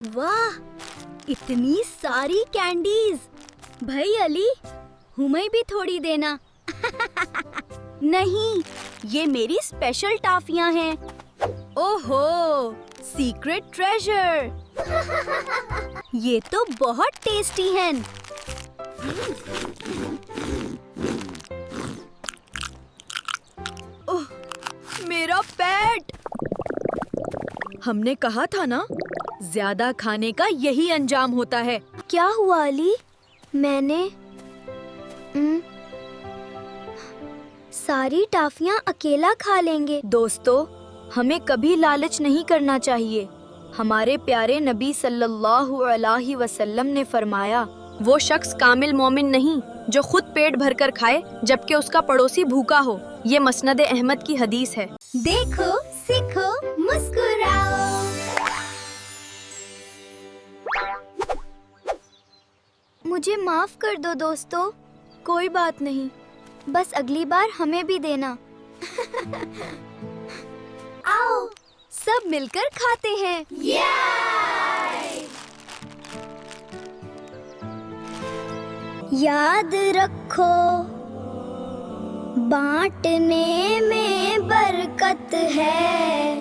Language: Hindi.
वाह, इतनी सारी कैंडीज। भाई अली, हमें भी थोड़ी देना। नहीं, ये मेरी स्पेशल टॉफियां हैं। ओहो, सीक्रेट ट्रेजर। ये तो बहुत टेस्टी हैं। ओह, मेरा पेट। हमने कहा था ना, ज्यादा खाने का यही अंजाम होता है। क्या हुआ अली? मैंने सारी टॉफियां अकेला खा लेंगे। दोस्तों, हमें कभी लालच नहीं करना चाहिए। हमारे प्यारे नबी सल्लल्लाहु अलैहि वसल्लम ने फरमाया, वो शख्स कामिल मोमिन नहीं जो खुद पेट भरकर खाए जबकि उसका पड़ोसी भूखा हो। ये मसनद अहमद की हदीस है। देखो, सीखो, मुस्कुराओ। मुझे माफ कर दो दोस्तों। कोई बात नहीं, बस अगली बार हमें भी देना। आओ, सब मिलकर खाते हैं। याद रखो, बांटने में बरकत है।